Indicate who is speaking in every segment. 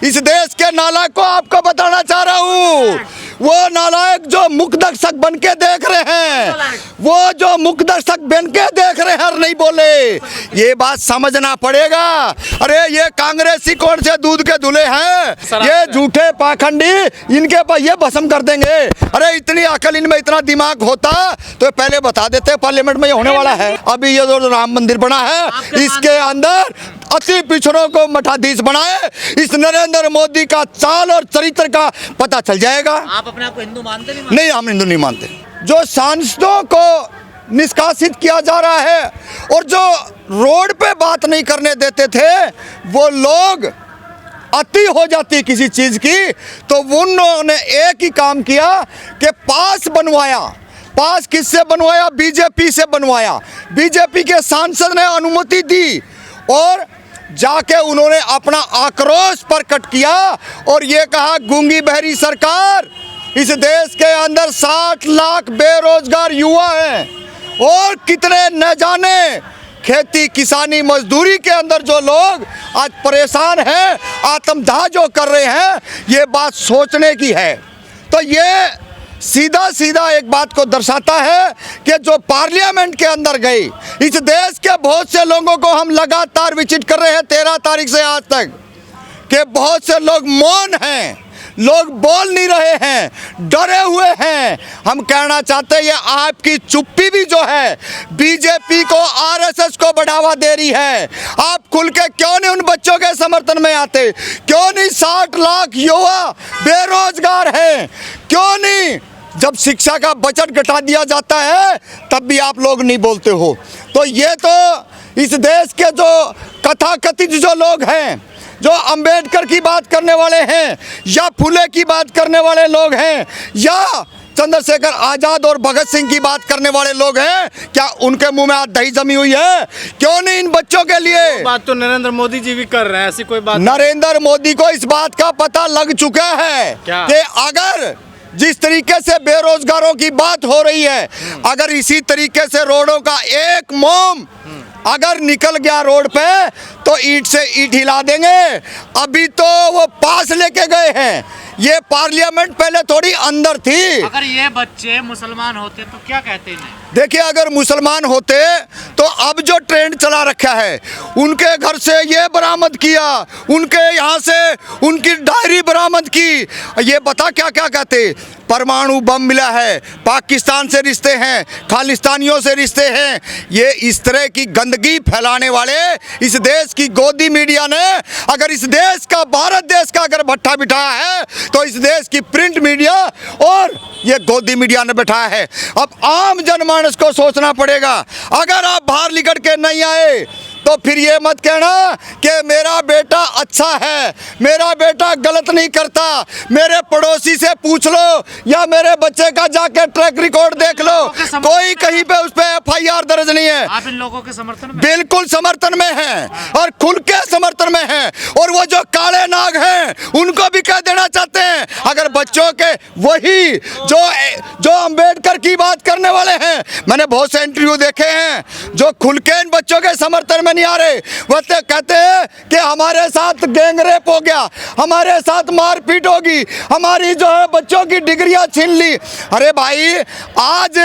Speaker 1: इस देश के नालायक को आपको बताना चाह रहा हूँ, वो नालायक जो मुख दर्शक बन के देख रहे हैं, वो जो मुख दर्शक बन के देख रहे हैं और नहीं बोले, ये बात समझना पड़ेगा। अरे ये कांग्रेसी कौन से दूध के धुले हैं, ये झूठे पाखंडी, इनके पर ये भस्म कर देंगे। अरे इतनी अकल इनमें, इतना दिमाग होता तो पहले बता देते पार्लियामेंट में ये होने वाला है। अभी ये जो राम मंदिर बना है, इसके अंदर अति पिछड़ों को मठाधीश बनाए, इस नरेंद्र मोदी का चाल और चरित्र का पता चल जाएगा।
Speaker 2: आप अपने आप को हिंदू मानते
Speaker 1: नहीं, हम हिंदू नहीं मानते। जो सांसदों को निष्कासित किया जा रहा है और जो रोड पे बात नहीं करने देते थे, वो लोग अति हो जाती किसी चीज की, तो उन्होंने एक ही काम किया कि पास बनवाया। पास किससे बनवाया? बीजेपी से बनवाया। बीजेपी के सांसद ने अनुमति दी और जाके उन्होंने अपना आक्रोश प्रकट किया और ये कहा, गूंगी बहरी सरकार, इस देश के अंदर 60 लाख बेरोजगार युवा हैं और कितने न जाने खेती किसानी मजदूरी के अंदर जो लोग आज परेशान हैं, आत्मदाह जो कर रहे हैं, ये बात सोचने की है। तो ये सीधा सीधा एक बात को दर्शाता है कि जो पार्लियामेंट के अंदर गई, इस देश के बहुत से लोगों को हम लगातार विजिट कर रहे हैं 13 तारीख से आज तक, कि बहुत से लोग मौन हैं, लोग बोल नहीं रहे हैं, डरे हुए हैं। हम कहना चाहते हैं, ये आपकी चुप्पी भी जो है बीजेपी को, आरएसएस को बढ़ावा दे रही है। आप खुल के क्यों नहीं उन बच्चों के समर्थन में आते? क्यों नहीं 60 लाख युवा बेरोजगार हैं? क्यों नहीं जब शिक्षा का बजट घटा दिया जाता है तब भी आप लोग नहीं बोलते हो? तो ये तो इस देश के जो कथाकथित जो लोग हैं, जो अंबेडकर की बात करने वाले हैं या फुले की बात करने वाले लोग हैं या चंद्रशेखर आजाद और भगत सिंह की बात करने वाले लोग हैं, क्या उनके मुंह में आज दही जमी हुई है? क्यों नहीं इन बच्चों के लिए?
Speaker 3: बात तो नरेंद्र मोदी जी भी कर रहे हैं, ऐसी कोई बात।
Speaker 1: नरेंद्र मोदी को इस बात का पता लग चुका है कि अगर जिस तरीके से बेरोजगारों की बात हो रही है, अगर इसी तरीके से रोडों का एक मोम अगर निकल गया रोड पे तो ईंट से ईंट हिला देंगे। अभी तो वो पास लेके गए हैं, ये पार्लियामेंट पहले थोड़ी अंदर थी।
Speaker 2: अगर ये बच्चे मुसलमान होते तो क्या कहते इन्हें?
Speaker 1: देखिए, अगर मुसलमान होते तो अब जो ट्रेंड चला रखा है, उनके घर से ये बरामद किया, उनके यहाँ से उनकी डायरी बरामद की, ये बता क्या क्या कहते? परमाणु बम मिला है, पाकिस्तान से रिश्ते हैं, खालिस्तानियों से रिश्ते हैं। ये इस तरह की गंदगी फैलाने वाले इस देश की गोदी मीडिया ने, अगर इस देश का, भारत देश का अगर भट्ठा बिठाया है तो इस देश की प्रिंट मीडिया और ये गोदी मीडिया ने बिठाया है। अब आम जनमानस को सोचना पड़ेगा। अगर आप बाहर निकल के नहीं आए तो फिर ये मत कहना कि मेरा बेटा अच्छा है, मेरा बेटा गलत नहीं करता। मेरे पड़ोसी से पूछ लो या मेरे बच्चे का जाके ट्रैक रिकॉर्ड देख लो, कोई कहीं पे उस पे FIR दर्ज नहीं है।
Speaker 2: आप इन लोगों के समर्थन में?
Speaker 1: बिल्कुल समर्थन में हैं और खुल के समर्थन में हैं। और वो जो काले नाग हैं उनको भी कह देना चाहते हैं, अगर बच्चों के वही जो अंबेडकर की बात करने वाले हैं, मैंने बहुत से इंटरव्यू देखे हैं जो खुल के इन बच्चों के समर्थन में नहीं आ रहे। वो कहते हैं कि हमारे साथ गैंग रेप हो गया, हमारे साथ मारपीट होगी, हमारी जो है बच्चों की डिग्रियां छीन ली। अरे भाई, आज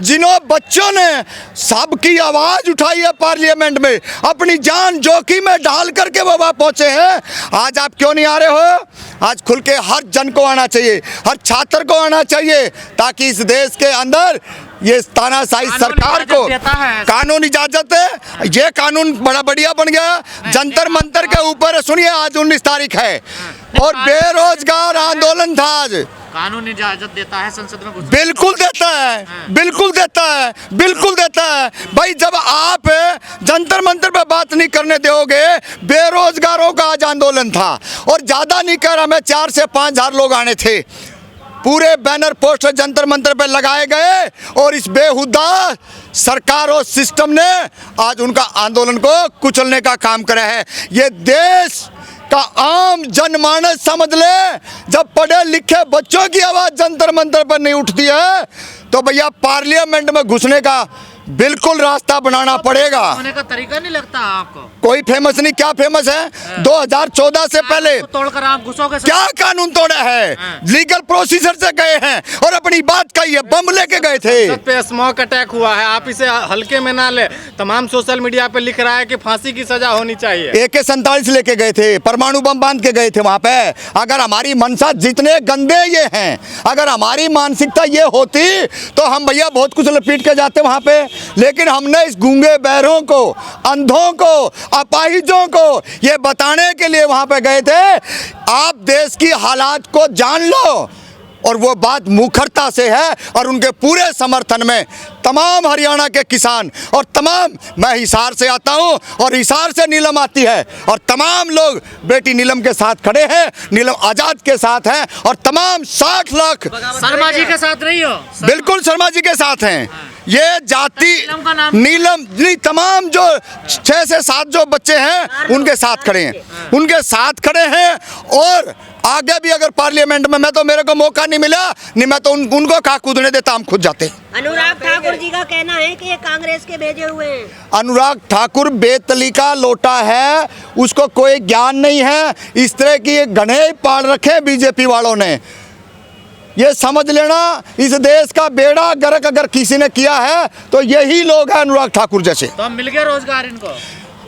Speaker 1: जिन्हों बच्चों ने सबकी आवाज उठाई है पार्लियामेंट में, अपनी जान जोखिम में डाल करके वो वहां पहुंचे हैं, आज आप क्यों नहीं आ रहे हो? आज खुल के हर जन को आना चाहिए, हर छात्र को आना चाहिए, ताकि इस देश के अंदर ये तानाशाही सरकार को कानून इजाजत है। ये कानून बड़ा बढ़िया बन गया, जंतर मंतर के ऊपर। सुनिए, आज 19 तारीख है और बेरोजगार आंदोलन था। आज
Speaker 2: कानून इजाजत देता है संसद में?
Speaker 1: बिल्कुल देता है, बिल्कुल देता है, बिल्कुल देता है। भाई, जब आप जंतर मंतर पे बात नहीं करने दोगे, बेरोजगारों का आज आंदोलन था और ज्यादा नहीं कर, हमें 4 से 5 हजार लोग आने थे। पूरे बैनर पोस्टर जंतर मंतर पे लगाए गए और इस बेहुदा सरकार और सिस्टम ने आज उनका आंदोलन को कुचलने का काम करा है। ये देश का आम जनमानस समझ ले, जब पढ़े लिखे बच्चों की आवाज जंतर मंतर पर नहीं उठती है तो भैया पार्लियामेंट में घुसने का बिल्कुल रास्ता बनाना पड़ेगा।
Speaker 2: होने का तरीका नहीं लगता आपको?
Speaker 1: कोई फेमस नहीं, क्या फेमस है? 2014 से पहले
Speaker 2: तो तोड़कर आप घुसोगे
Speaker 1: क्या कानून तोड़ा है? लीगल प्रोसीजर से गए हैं और अपनी बात कही है, बम लेके गए थे।
Speaker 3: सब पे स्मोक अटैक हुआ है, आप इसे हल्के में ना ले। तमाम सोशल मीडिया पे लिख रहा है कि फांसी की सजा होनी चाहिए।
Speaker 1: AK-47 लेके गए थे, परमाणु बम बांध के गए थे वहां पे। अगर हमारी मनसा जितने गंदे ये हैं, अगर हमारी मानसिकता ये होती तो हम भैया बहुत कुछ लपीट के जाते वहां पे। लेकिन हमने इस गूंगे बहरों को, अंधों को, अपाहिजों को ये बताने के लिए वहां पे गए थे, आप देश की हालात को जान लो। और वो बात मुखरता से है और उनके पूरे समर्थन में तमाम हरियाणा के किसान और तमाम, मैं हिसार से आता हूं और हिसार से नीलम आती है और तमाम लोग बेटी नीलम के साथ खड़े हैं, नीलम आजाद के साथ हैं और तमाम 60 लाख
Speaker 2: शर्मा जी के साथ रही हो?
Speaker 1: बिल्कुल शर्मा जी के साथ हैं। ये जाति
Speaker 2: नीलम का नाम?
Speaker 1: नीलम नहीं, तमाम जो 6 से 7 जो बच्चे हैं उनके साथ खड़े हैं, उनके साथ खड़े हैं। और आगे भी अगर पार्लियामेंट में मैं तो, मेरे को मौका नहीं मिला नहीं, मैं तो उनको कहा कूदने देता, हम खुद जाते।
Speaker 4: अनुराग ठाकुर जी का कहना है कि ये कांग्रेस के भेजे हुए हैं।
Speaker 1: अनुराग ठाकुर बेतली का लोटा है, उसको कोई ज्ञान नहीं है। इस तरह की ये घने पाल रखे बीजेपी वालों ने। ये समझ लेना, इस देश का बेड़ा गर्क अगर किसी ने किया है तो यही लोग हैं अनुराग ठाकुर जैसे।
Speaker 2: तो अब मिल गया रोजगार इनको?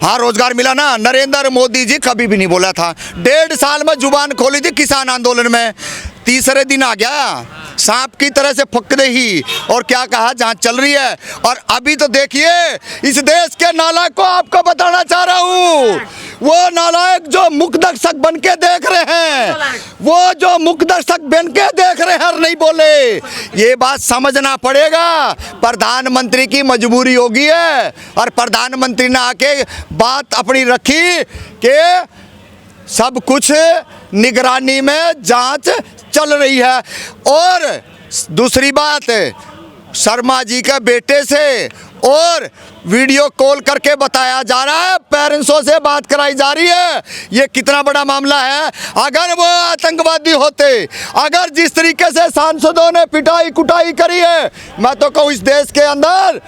Speaker 1: हाँ, रोजगार मिला ना। नरेंद्र मोदी जी कभी भी नहीं बोला था, 1.5 साल में जुबान खोली थी किसान आंदोलन में, तीसरे दिन आ गया सांप की तरह से फकरे ही, और क्या कहा जांच चल रही है। और अभी तो देखिए, इस देश के नालायक को आपको बताना चाह रहा हूँ, वो नालायक जो मुखदर्शक बन के देख रहे हैं, वो जो मुखदर्शक बन के देख रहे हैं और नहीं बोले, ये बात समझना पड़ेगा। प्रधानमंत्री की मजबूरी होगी है और प्रधानमंत्री ने आके बात अपनी रखी कि सब कुछ निगरानी में जांच चल रही है। और दूसरी बात, शर्मा जी के बेटे से और वीडियो कॉल करके बताया जा रहा है, पेरेंट्सों से बात कराई जा रही है। ये कितना बड़ा मामला है। अगर वो आतंकवादी होते, अगर जिस तरीके से सांसदों ने पिटाई कुटाई करी है, मैं तो कहूँ इस देश के अंदर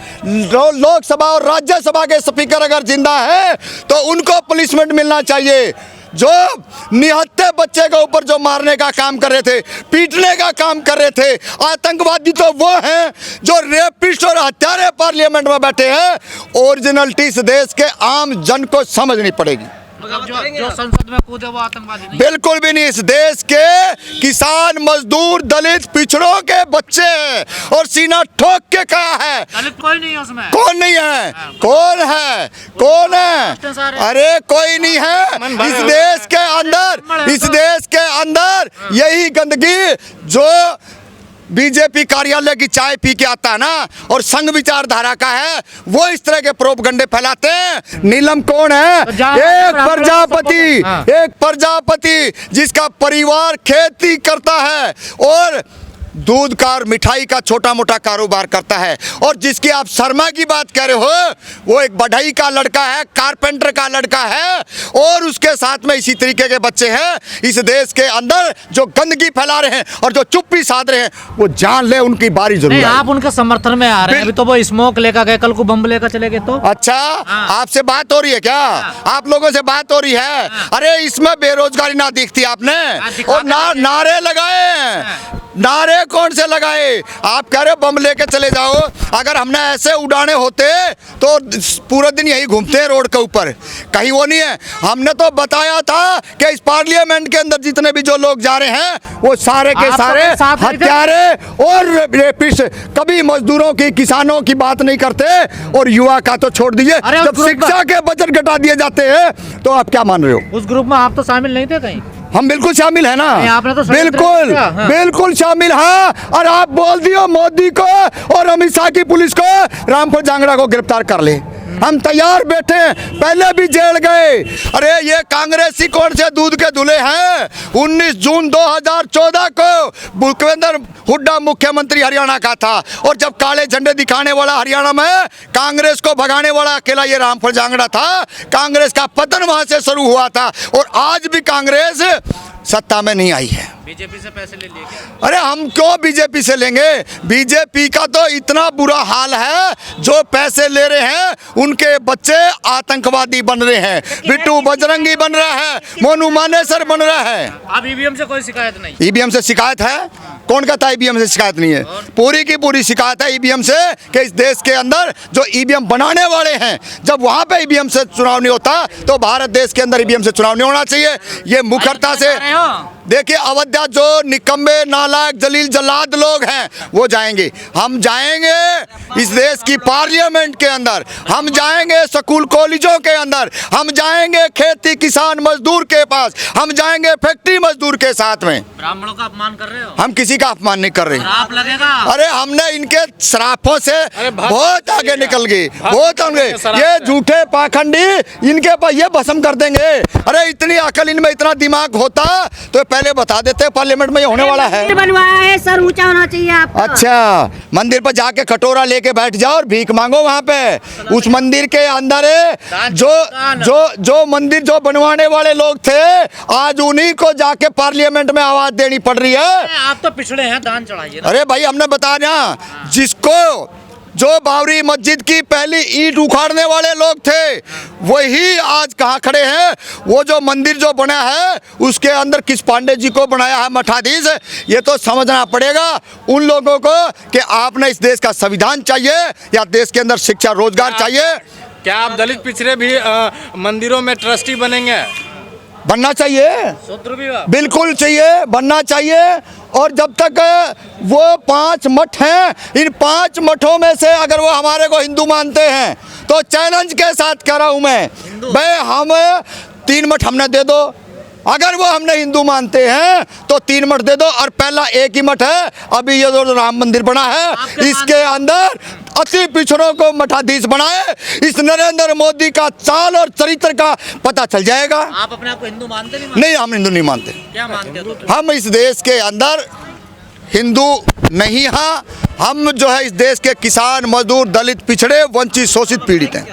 Speaker 1: लोकसभा और राज्यसभा के स्पीकर अगर जिंदा है तो उनको पनिशमेंट मिलना चाहिए। जो निहत्थे बच्चे के ऊपर जो मारने का काम कर रहे थे, पीटने का काम कर रहे थे, आतंकवादी तो वो हैं जो रेपिस्ट और हत्यारे पार्लियामेंट में बैठे हैं। ओरिजिनलिटी इस देश के आम जन को समझनी पड़ेगी।
Speaker 2: मतलब जो संसद में कूदे वो आतंकवादी नहीं?
Speaker 1: बिल्कुल भी नहीं। इस देश के किसान, मजदूर, दलित, पिछड़ों के बच्चे हैं और सीना ठोक के कहा है।
Speaker 2: दलित कोई नहीं है उसमें?
Speaker 1: कौन नहीं है? कौन है? कौन है? अरे कोई नहीं है। इस देश के अंदर, इस देश के अंदर यही गंदगी जो बीजेपी कार्यालय की चाय पी के आता है ना, और संघ विचारधारा का है, वो इस तरह के प्रोपगंडे फैलाते हैं। नीलम कौन है? एक प्रजापति जिसका परिवार खेती करता है और दूध का और मिठाई का छोटा मोटा कारोबार करता है। और जिसकी आप शर्मा की बात कह रहे हो, वो एक बढ़ई का लड़का है, कारपेंटर का लड़का है, और उसके साथ में इसी तरीके के बच्चे हैं। इस देश के अंदर जो गंदगी फैला रहे हैं और जो चुप्पी साध रहे हैं, वो जान ले उनकी बारी जरूर
Speaker 2: नहीं,
Speaker 1: है।
Speaker 2: आप उनके समर्थन में आ रहे हैं। अभी तो वो स्मोक लेकर गए, कल को बम लेकर चले गए तो?
Speaker 1: अच्छा, आपसे बात हो रही है क्या? आप लोगों से बात हो रही है? अरे इसमें बेरोजगारी ना दिखती आपने? और नारे लगाए, नारे कौन से लगाए? आप कह रहे हो बम लेके चले जाओ। अगर हमने ऐसे उड़ाने होते तो पूरा दिन यही घूमते हैं रोड के ऊपर, कहीं वो नहीं है। हमने तो बताया था कि इस पार्लियामेंट के अंदर जितने भी जो लोग जा रहे हैं वो सारे के सारे हत्यारे और रेपिस्ट, कभी मजदूरों की, किसानों की बात नहीं करते। और युवा का तो छोड़ दीजिए, जब शिक्षा के बजट घटा दिए जाते हैं तो आप क्या मान रहे हो?
Speaker 2: उस ग्रुप में आप तो शामिल नहीं थे कहीं?
Speaker 1: हम बिल्कुल शामिल है ना,
Speaker 2: आपने तो
Speaker 1: बिल्कुल बिल्कुल शामिल है। और आप बोल दियो मोदी को और अमित शाह की पुलिस को रामपुर जांगड़ा को गिरफ्तार कर ले, हम तैयार बैठे हैं। पहले भी जेल गए। अरे ये कांग्रेसी कौन से दूध के धुले हैं? 19 जून 2014 को भूपेंद्र हुड्डा मुख्यमंत्री हरियाणा का था, और जब काले झंडे दिखाने वाला हरियाणा में कांग्रेस को भगाने वाला अकेला ये रामपुर जांगड़ा था। कांग्रेस का पतन वहां से शुरू हुआ था और आज भी कांग्रेस सत्ता में नहीं आई है।
Speaker 2: बीजेपी से पैसे ले लिए क्या?
Speaker 1: अरे हम क्यों बीजेपी से लेंगे? बीजेपी का तो इतना बुरा हाल है, जो पैसे ले रहे हैं उनके बच्चे आतंकवादी बन रहे हैं, बिट्टू बजरंगी बन रहा है, मोनू मानेसर बन रहा है।
Speaker 2: अब ईवीएम से कोई शिकायत नहीं?
Speaker 1: ईवीएम से शिकायत है? कौन कहता है ईवीएम से शिकायत नहीं है? पूरी की पूरी शिकायत है ईवीएम से कि इस देश के अंदर जो ईवीएम बनाने वाले हैं, जब वहां पे ईवीएम से चुनाव नहीं होता तो भारत देश के अंदर ईवीएम से चुनाव नहीं होना चाहिए। ये मुखरता से देखिए, अयोध्या जो निकम्मे नालायक जलील जल्लाद लोग हैं वो जाएंगे, हम जाएंगे इस देश की पार्लियामेंट के अंदर, हम जाएंगे स्कूल कॉलेजों के अंदर, हम जाएंगे खेती किसान मजदूर के पास, हम जाएंगे फैक्ट्री मजदूर के साथ में।
Speaker 2: ब्राह्मणों का अपमान कर रहे हो?
Speaker 1: हम किसी का अपमान नहीं कर रहे।
Speaker 2: श्राप लगेगा।
Speaker 1: अरे हमने इनके शराफों से बहुत आगे निकल गए, बहुत आगे। ये झूठे पाखंडी, इनके पास ये भस्म कर देंगे। अरे इतनी अकल इनमें, इतना दिमाग होता तो पहले बता देते पार्लियामेंट में ये होने वाला है।
Speaker 4: मंदिर बनवाया है, सर ऊंचा होना चाहिए आपका।
Speaker 1: अच्छा, मंदिर पर जाके कटोरा लेके बैठ जाओ और भीख मांगो वहाँ पे। उस मंदिर के अंदर जो मंदिर जो बनवाने वाले लोग थे, आज उन्हीं को जाके पार्लियामेंट में आवाज देनी पड़ रही है।
Speaker 2: आप तो पिछड़े हैं, दान चढ़ाइए।
Speaker 1: अरे भाई, हमने बताया जिसको जो बाबरी मस्जिद की पहली ईंट उखाड़ने वाले लोग थे, वही आज कहाँ खड़े हैं। वो जो मंदिर जो बना है उसके अंदर किस पांडे जी को बनाया है मठाधीश, ये तो समझना पड़ेगा उन लोगों को कि आपने इस देश का संविधान चाहिए या देश के अंदर शिक्षा रोजगार चाहिए।
Speaker 3: क्या आप दलित पिछड़े भी मंदिरों में ट्रस्टी बनेंगे?
Speaker 1: बनना चाहिए,
Speaker 2: शूद्र भी
Speaker 1: बिल्कुल चाहिए, बनना चाहिए। और जब तक वो 5 मठ हैं, इन 5 मठों में से अगर वो हमारे को हिंदू मानते हैं तो चैलेंज के साथ कह रहा हूं मैं, भाई हम 3 मठ हमने दे दो। अगर वो हमने हिंदू मानते हैं तो 3 मठ दे दो। और पहला एक ही मठ है, अभी ये जो राम मंदिर बना है इसके अंदर अति पिछड़ों को मठाधीश बनाए। इस नरेंद्र मोदी का चाल और चरित्र का पता चल जाएगा।
Speaker 2: आप अपने आप को हिंदू मानते
Speaker 1: नहीं, हम हिंदू नहीं मानते।
Speaker 2: क्या मानते हो तो?
Speaker 1: हम इस देश के अंदर हिंदू नहीं हैं, हम जो है इस देश के किसान मजदूर दलित पिछड़े वंचित शोषित पीड़ित हैं।